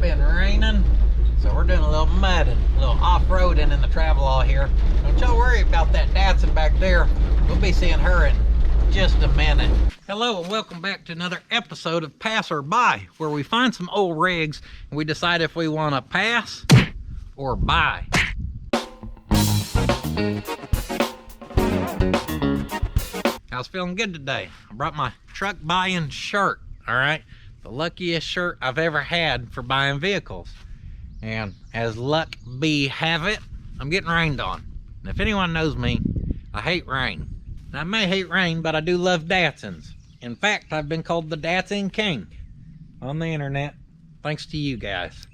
been raining, so we're doing a little mudding, a little off-roading in the Travelall here. Don't y'all worry about that Datsun back there. We'll be seeing her in just a minute. Hello and welcome back to another episode of Pass or Buy, where we find some old rigs and we decide if we want to pass or buy. I was feeling good today. I brought my truck buying shirt, all right? The luckiest shirt I've ever had for buying vehicles. And as luck be have it, I'm getting rained on. And if anyone knows me, I hate rain. Now, I may hate rain, but I do love Datsuns. In fact, I've been called the Datsun King on the internet, thanks to you guys.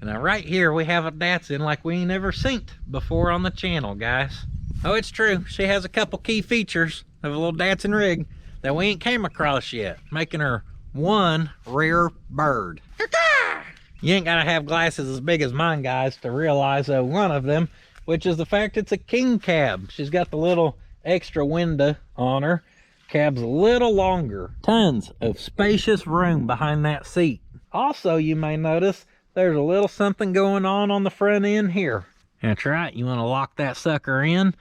And now right here, we have a Datsun like we ain't ever seen before on the channel, guys. Oh, it's true. She has a couple key features of a little Datsun rig that we ain't came across yet, making her one rare bird. You ain't gotta have glasses as big as mine, guys, to realize one of them, which is the fact it's a king cab. She's got the little extra window on her. Cab's a little longer. Tons of spacious room behind that seat. Also, you may notice there's a little something going on the front end here. That's right, you want to lock that sucker in.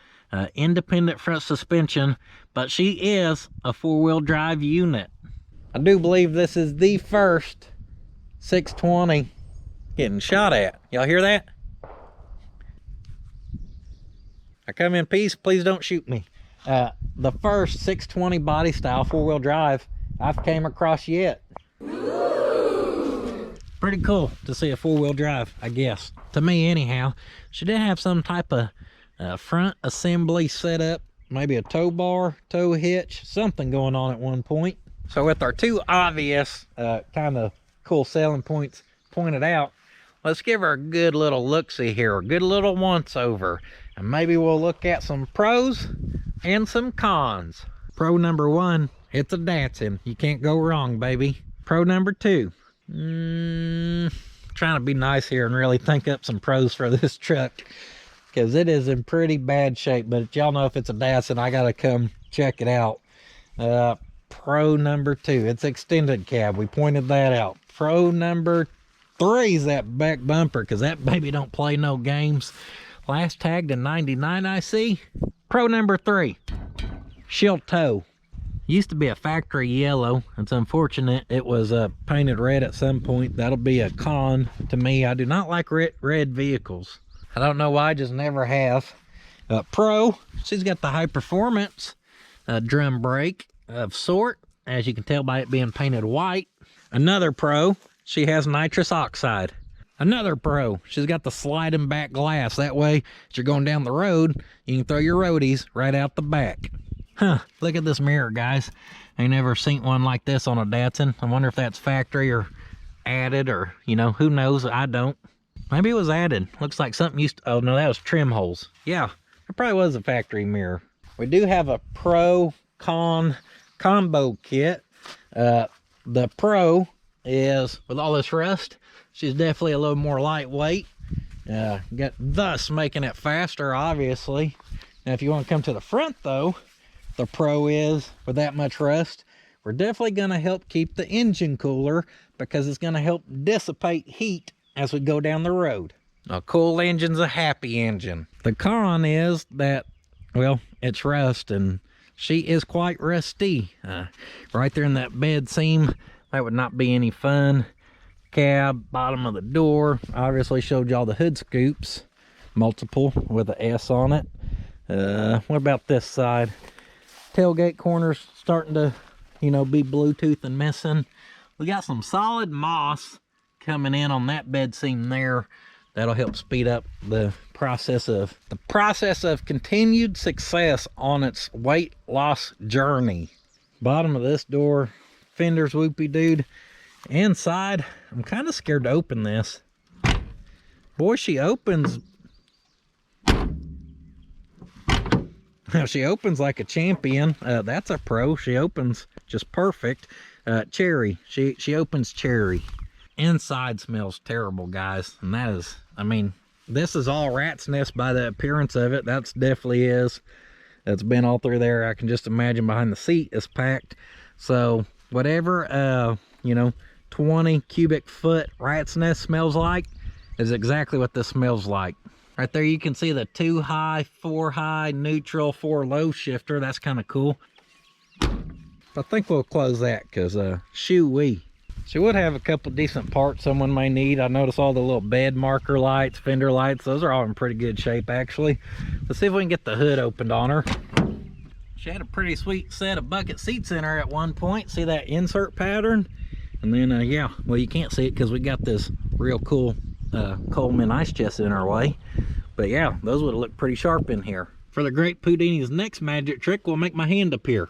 Independent front suspension, but she is a four-wheel drive unit. I do believe this is the first 620 getting shot at. Y'all hear that? I come in peace, please don't shoot me. The first 620 body style four-wheel drive I've came across yet. Pretty cool to see a four-wheel drive, I guess. To me, anyhow. She did have some type of front assembly setup, maybe a tow bar, tow hitch, something going on at one point. So with our two obvious kind of cool selling points pointed out, let's give her a good little look-see here, a good little once-over. And maybe we'll look at some pros and some cons. Pro number one, it's a Datsun. You can't go wrong, baby. Pro number two, trying to be nice here and really think up some pros for this truck, because it is in pretty bad shape. But y'all know if it's a Datsun, I gotta come check it out. Pro number two, it's extended cab. We pointed that out. Pro number three is that back bumper, because that baby don't play no games. Last tagged in 99, I see. Pro number three, she'll tow. Used to be a factory yellow. It's unfortunate it was painted red at some point. That'll be a con to me. I do not like red vehicles. I don't know why, I just never have. Pro, she's got the high performance drum brake of sort, as you can tell by it being painted white. Another pro, she has nitrous oxide. Another pro, she's got the sliding back glass. That way, as you're going down the road, you can throw your roadies right out the back. Huh, look at this mirror, guys. I ain't never seen one like this on a Datsun. I wonder if that's factory or added, or, you know, who knows? I don't. Maybe it was added. Looks like something used to, oh no, that was trim holes. Yeah, it probably was a factory mirror. We do have a pro con combo kit. The pro is, with all this rust, she's definitely a little more lightweight. Thus making it faster, obviously. Now, if you want to come to the front, though, the pro is, with that much rust, we're definitely going to help keep the engine cooler, because it's going to help dissipate heat as we go down the road. A cool engine's a happy engine. The con is that, well, it's rust, and she is quite rusty. Right there in that bed seam, that would not be any fun. Cab, bottom of the door, obviously showed y'all the hood scoops, multiple with an S on it. What about this side? Tailgate corners starting to, you know, be Bluetooth and missing. We got some solid moss coming in on that bed seam there. That'll help speed up the process of continued success on its weight loss journey. Bottom of this door, fenders whoopie dude. Inside, I'm kind of scared to open this. Boy, she opens. She opens like a champion. That's a pro. She opens just perfect. Cherry. She opens cherry. Inside smells terrible, guys. And that is, I mean, this is all rat's nest by the appearance of it. That's definitely is. It's been all through there. I can just imagine behind the seat is packed. So whatever, you know, 20 cubic foot rat's nest smells like is exactly what this smells like. Right there you can see the 2 high, 4 high, neutral, 4 low shifter. That's kind of cool. I think we'll close that because shoo-wee. She would have a couple decent parts someone may need. I noticed all the little bed marker lights, fender lights. Those are all in pretty good shape actually. Let's see if we can get the hood opened on her. She had a pretty sweet set of bucket seats in her at one point. See that insert pattern? And then, yeah, well, you can't see it because we got this real cool Coleman ice chest in our way. But yeah, those would look pretty sharp in here. For the Great Pudini's next magic trick, we'll make my hand appear.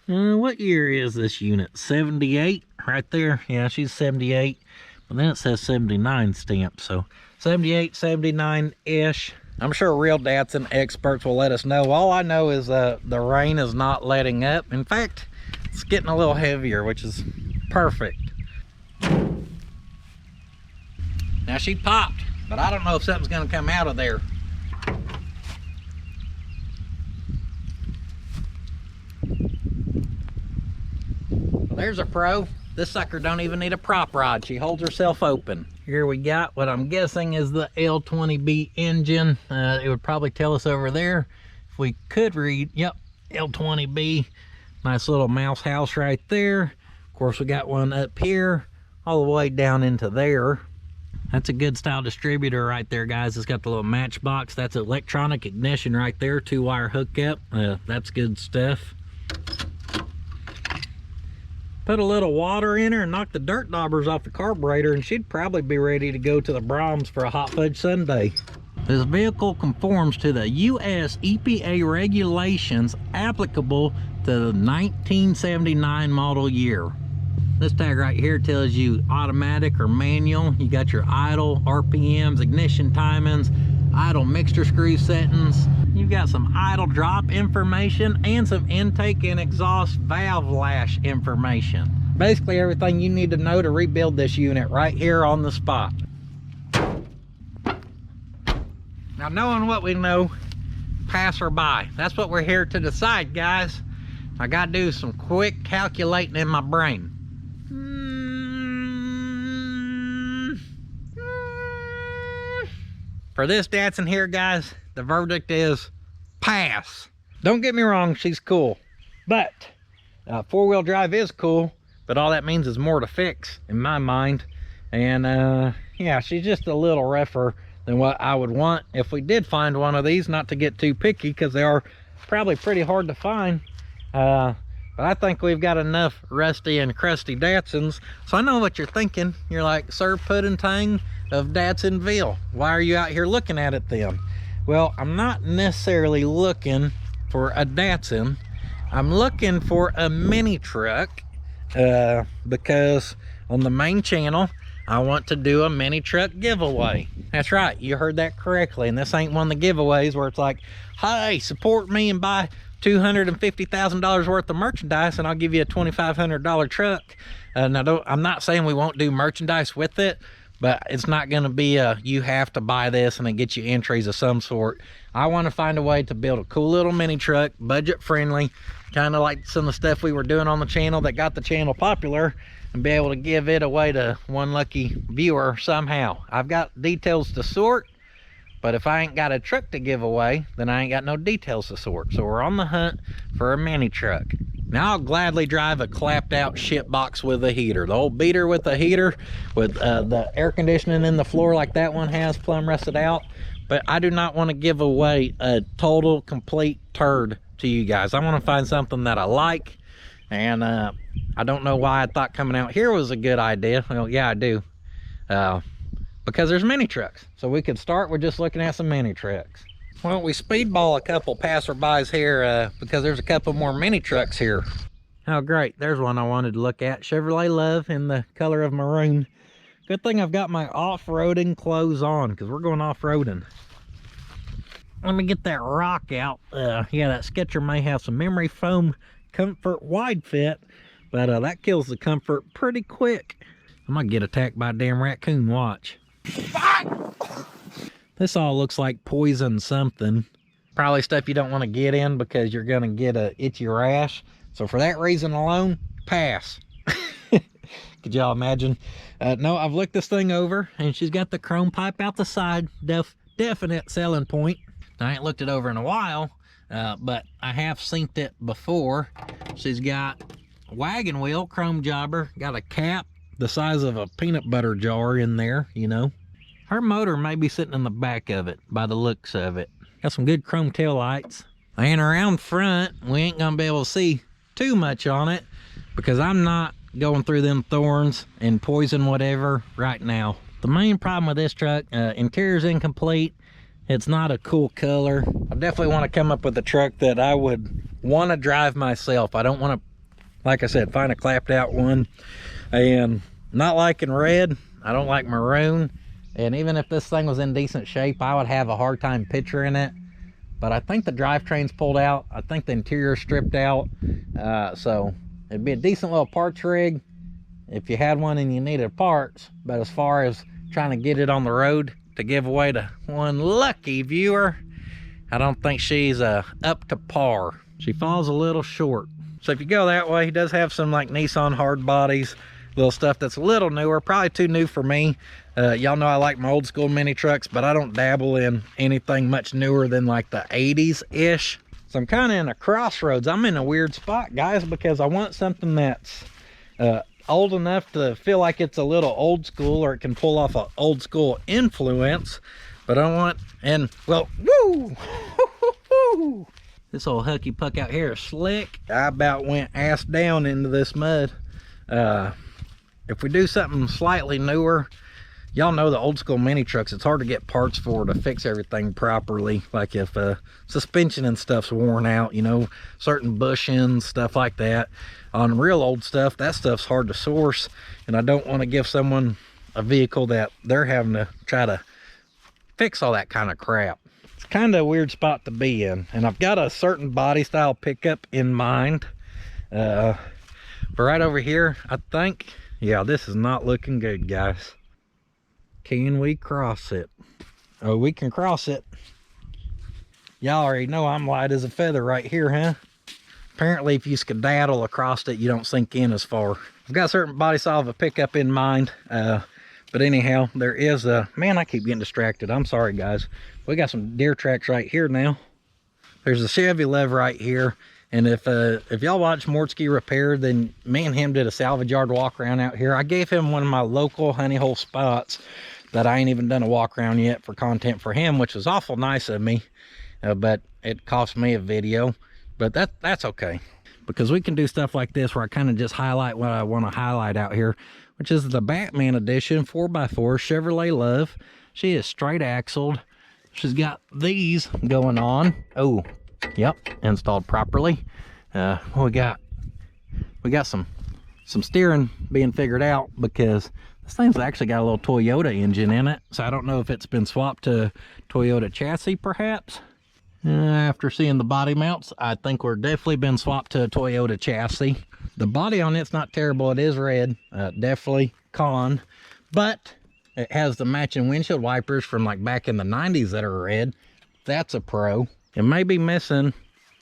What year is this unit? 78 right there. Yeah, she's 78. But then it says 79 stamp. So 78, 79-ish. I'm sure real Datsun experts will let us know. All I know is the rain is not letting up. In fact, it's getting a little heavier, which is perfect. Now she popped, but I don't know if something's gonna come out of there. Well, there's a pro. This sucker don't even need a prop rod. She holds herself open. Here we got what I'm guessing is the L20B engine. It would probably tell us over there if we could read. Yep, L20B. Nice little mouse house right there. Of course, we got one up here all the way down into there. That's a good style distributor right there, guys. It's got the little matchbox. That's electronic ignition right there, 2-wire hookup. That's good stuff. Put a little water in her and knock the dirt daubers off the carburetor, and she'd probably be ready to go to the Brahms for a hot fudge sundae. This vehicle conforms to the U.S. EPA regulations applicable to the 1979 model year. This tag right here tells you automatic or manual. You got your idle, RPMs, ignition timings, idle mixture screw settings. You've got some idle drop information and some intake and exhaust valve lash information. Basically everything you need to know to rebuild this unit right here on the spot. Now, knowing what we know, pass or buy. That's what we're here to decide, guys. I gotta do some quick calculating in my brain. For this Datsun here, guys, the verdict is pass. Don't get me wrong, she's cool, but 4-wheel drive is cool, but all that means is more to fix in my mind. And yeah, she's just a little rougher than what I would want if we did find one of these. Not to get too picky, because they are probably pretty hard to find, but I think we've got enough rusty and crusty Datsuns. So I know what you're thinking. You're like, Sir Pudding of Datsonville, why are you out here looking at it then? Well, I'm not necessarily looking for a Datsun. I'm looking for a mini truck, because on the main channel I want to do a mini truck giveaway. That's right, you heard that correctly. And this ain't one of the giveaways where it's like, hey, support me and buy $250,000 worth of merchandise and I'll give you a $2,500 truck. Now, I'm not saying we won't do merchandise with it, but it's not going to be a you have to buy this and then get you entries of some sort. I want to find a way to build a cool little mini truck, budget friendly, kind of like some of the stuff we were doing on the channel that got the channel popular, and be able to give it away to one lucky viewer somehow. I've got details to sort, but if I ain't got a truck to give away, then I ain't got no details to sort. So we're on the hunt for a mini truck. Now, I'll gladly drive a clapped out shit box with a heater. The old beater with a heater with the air conditioning in the floor like that one has, plumb rusted out. But I do not want to give away a total, complete turd to you guys. I want to find something that I like. And I don't know why I thought coming out here was a good idea. Well, yeah, I do. Because there's mini trucks. So we could start with just looking at some mini trucks. Why don't we speedball a couple passerbys here, because there's a couple more mini trucks here. Oh, great. There's one I wanted to look at. Chevrolet Love in the color of maroon. Good thing I've got my off-roading clothes on, because we're going off-roading. Let me get that rock out. Yeah, that Sketcher may have some memory foam comfort wide fit, but that kills the comfort pretty quick. I might get attacked by a damn raccoon, watch. This all looks like poison something. Probably stuff you don't want to get in because you're going to get a itchy rash. So for that reason alone, pass. Could y'all imagine? No, I've looked this thing over, and she's got the chrome pipe out the side. Definite selling point. I ain't looked it over in a while, but I have seen it before. She's got a wagon wheel, chrome jobber, got a cap the size of a peanut butter jar in there, you know. Her motor may be sitting in the back of it by the looks of it. Got some good chrome tail lights. And around front, we ain't gonna be able to see too much on it because I'm not going through them thorns and poison whatever right now. The main problem with this truck, interior's incomplete. It's not a cool color. I definitely want to come up with a truck that I would want to drive myself. I don't want to, like I said, find a clapped out one. And not liking red, I don't like maroon. And even if this thing was in decent shape, I would have a hard time picturing it. But I think the drivetrain's pulled out. I think the interior's stripped out. So it'd be a decent little parts rig if you had one and you needed parts. But as far as trying to get it on the road to give away to one lucky viewer, I don't think she's up to par. She falls a little short. So if you go that way, he does have some like Nissan hard bodies, little stuff that's a little newer, probably too new for me. Y'all know I like my old school mini trucks, but I don't dabble in anything much newer than like the 80s-ish. So I'm kind of in a crossroads. I'm in a weird spot, guys, because I want something that's old enough to feel like it's a little old school, or it can pull off an old school influence. But I want, and well, woo! This old hucky puck out here is slick. I about went ass down into this mud. If we do something slightly newer, y'all know the old school mini trucks, it's hard to get parts for to fix everything properly. Like if suspension and stuff's worn out, you know, certain bushings, stuff like that. On real old stuff, that stuff's hard to source, and I don't want to give someone a vehicle that they're having to try to fix all that kind of crap. It's kind of a weird spot to be in, and I've got a certain body style pickup in mind. But right over here, I think, yeah, this is not looking good, guys. Can we cross it? Oh, we can cross it. Y'all already know I'm light as a feather right here, huh? Apparently, if you skedaddle across it, you don't sink in as far. I've got a certain body style of a pickup in mind. But anyhow, there is a, man, I keep getting distracted. I'm sorry, guys. We got some deer tracks right here now. There's a Chevy Lev right here. And if y'all watch Mortsky Repair, then me and him did a salvage yard walk around out here. I gave him one of my local honey hole spots that I ain't even done a walk around yet for content for him, which was awful nice of me. But it cost me a video, but that's okay. Because we can do stuff like this where I kind of just highlight what I want to highlight out here, which is the Batman edition 4x4 Chevrolet Love. She is straight axled. She's got these going on. Oh, yep, installed properly. We got some steering being figured out because this thing's actually got a little Toyota engine in it. So I don't know if it's been swapped to Toyota chassis perhaps. After seeing the body mounts, I think we're definitely been swapped to a Toyota chassis. The body on it's not terrible. It is red, definitely con, but it has the matching windshield wipers from like back in the 90s that are red. That's a pro. It may be missing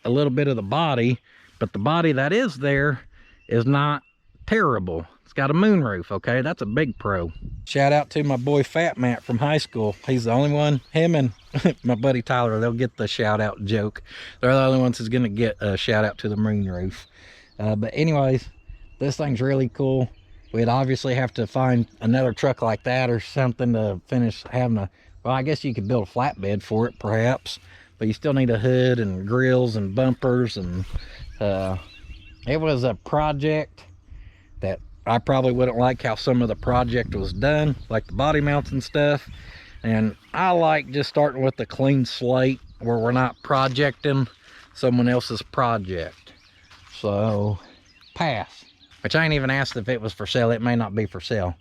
a little bit of the body, but the body that is there is not terrible. It's got a moonroof, okay? That's a big pro. Shout out to my boy Fat Matt from high school. He's the only one, him and my buddy Tyler, they'll get the shout out joke. They're the only ones who's gonna get a shout out to the moonroof. But anyways, this thing's really cool. We'd obviously have to find another truck like that or something to finish having a, well, I guess you could build a flatbed for it perhaps, but you still need a hood and grills and bumpers, and it was a project that I probably wouldn't like how some of the project was done, like the body mounts and stuff. And I like just starting with a clean slate where we're not projecting someone else's project. So, pass. Which I ain't even asked if it was for sale. It may not be for sale.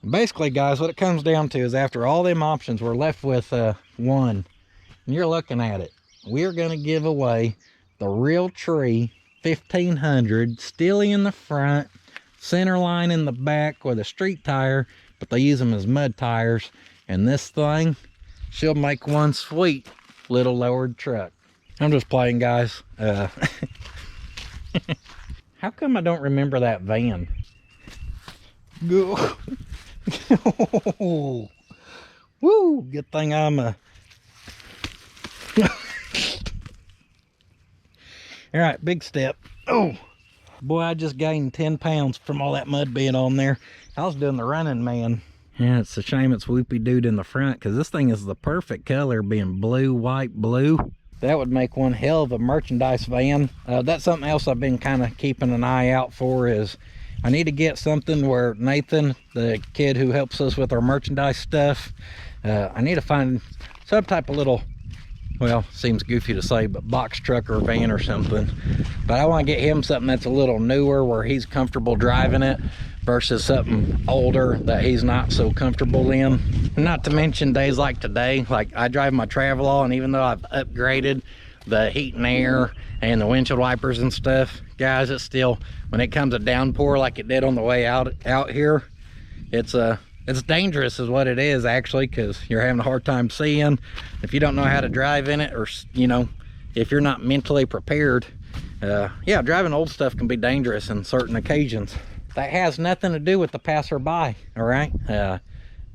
Basically, guys, what it comes down to is after all them options, we're left with one. And you're looking at it. We're going to give away the Real Tree 1500, Steely in the front, center line in the back with a street tire, but they use them as mud tires. And this thing, she'll make one sweet little lowered truck. I'm just playing, guys. How come I don't remember that van? Go. Woo, good thing I'm a... All right, big step. Oh, boy, I just gained 10 pounds from all that mud being on there. I was doing the running man. Yeah, it's a shame it's whoopie-dooed in the front, because this thing is the perfect color, being blue, white, blue. That would make one hell of a merchandise van. That's something else I've been kind of keeping an eye out for, is I need to get something where Nathan, the kid who helps us with our merchandise stuff, I need to find some type of little, well, seems goofy to say, but box truck or van or something. But I want to get him something that's a little newer, where he's comfortable driving it, versus something older that he's not so comfortable in. Not to mention days like today, like I drive my Travelall, and even though I've upgraded the heat and air and the windshield wipers and stuff, guys, it's still, when it comes a downpour like it did on the way out here, it's dangerous is what it is, actually, because you're having a hard time seeing. If you don't know how to drive in it, or you know, if you're not mentally prepared, yeah, driving old stuff can be dangerous in certain occasions. That has nothing to do with the passerby, all right?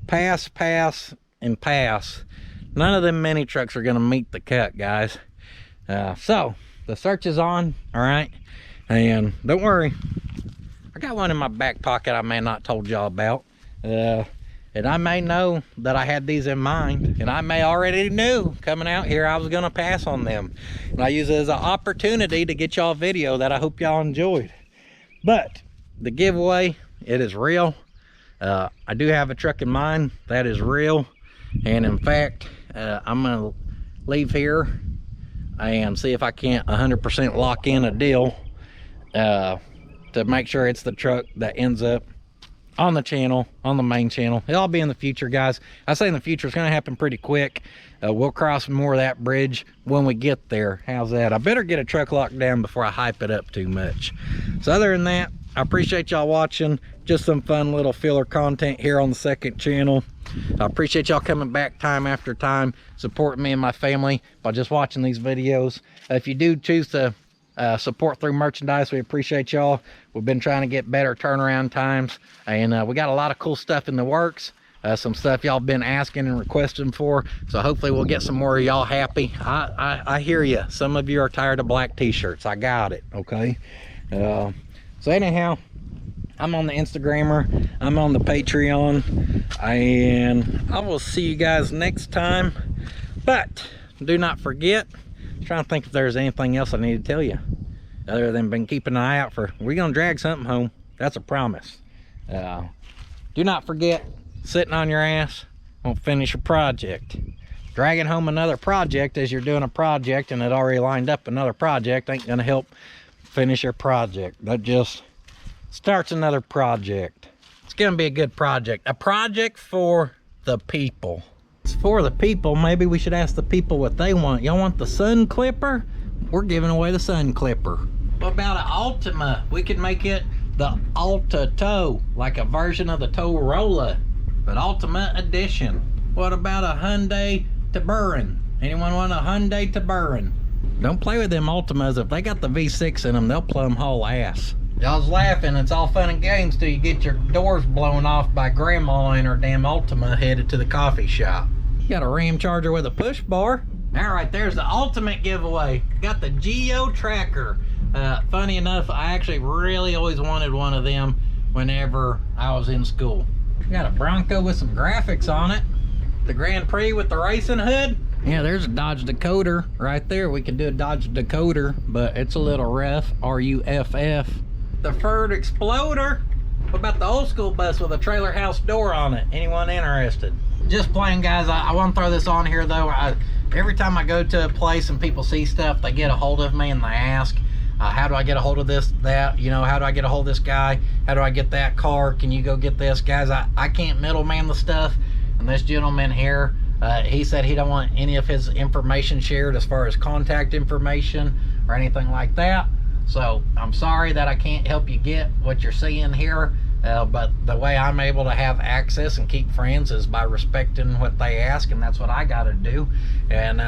Pass, and pass. None of them mini trucks are gonna meet the cut, guys. So, the search is on, all right? And don't worry, I got one in my back pocket I may not told y'all about. And I may know that I had these in mind, and I may already knew coming out here I was gonna pass on them. And I use it as an opportunity to get y'all a video that I hope y'all enjoyed. But the giveaway, it is real. I do have a truck in mind that is real, and in fact, I'm gonna leave here and see if I can't 100% lock in a deal to make sure it's the truck that ends up on the channel, on the main channel. It'll all be in the future, guys. I say in the future, it's gonna happen pretty quick. We'll cross more of that bridge when we get there. How's that? I better get a truck locked down before I hype it up too much. So other than that, I appreciate y'all watching. Just some fun little filler content here on the second channel. I appreciate y'all coming back time after time, supporting me and my family by just watching these videos. If you do choose to support through merchandise, we appreciate y'all. We've been trying to get better turnaround times, and we got a lot of cool stuff in the works. Some stuff y'all been asking and requesting for, so hopefully we'll get some more of y'all happy. I hear you. Some of you are tired of black t-shirts. I got it, okay? So anyhow, I'm on the Instagrammer, I'm on the Patreon, and I will see you guys next time. But do not forget, I'm trying to think if there's anything else I need to tell you, other than been keeping an eye out for, we're gonna drag something home. That's a promise. Do not forget, sitting on your ass won't finish a project. Dragging home another project as you're doing a project and it already lined up another project ain't gonna help finish your project. That just starts another project. It's gonna be a good project, a project for the people. It's for the people. Maybe we should ask the people what they want. Y'all want the sun clipper? We're giving away the sun clipper. What about an Ultima? We could make it the Alta Tow, like a version of the Torolla, but Ultimate Edition. What about a Hyundai Tiburon? Anyone want a Hyundai Tiburon? Don't play with them Ultimas. If they got the V6 in them, they'll plumb haul ass. Y'all's laughing. It's all fun and games till you get your doors blown off by grandma in her damn Ultima headed to the coffee shop. You got a Ram Charger with a push bar. All right, there's the ultimate giveaway. Got the Geo Tracker. Funny enough, I actually really always wanted one of them whenever I was in school. Got a Bronco with some graphics on it. The Grand Prix with the racing hood. Yeah, there's a Dodge Dakota right there. We could do a Dodge Dakota, but it's a little rough. R-U-F-F. The Ford Exploder. What about the old school bus with a trailer house door on it? Anyone interested? Just playing, guys. I want to throw this on here though. Every time I go to a place and people see stuff, they get a hold of me and they ask, how do I get a hold of this, that, you know, how do I get a hold of this guy? How do I get that car? Can you go get this? Guys, I can't middleman the stuff. And this gentleman here, he said he don't want any of his information shared as far as contact information or anything like that. So I'm sorry that I can't help you get what you're seeing here. But the way I'm able to have access and keep friends is by respecting what they ask, and that's what I got to do. And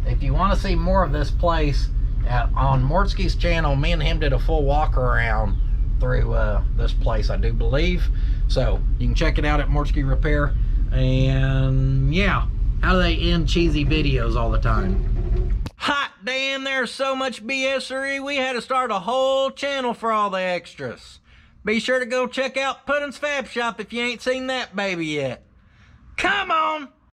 if you want to see more of this place, on Mortsky's channel, me and him did a full walk around through this place, I do believe. So you can check it out at Morski Repair. And yeah, how do they end cheesy videos all the time? Hot damn, there's so much BSery, we had to start a whole channel for all the extras. Be sure to go check out Puddin's Fab Shop if you ain't seen that baby yet. Come on!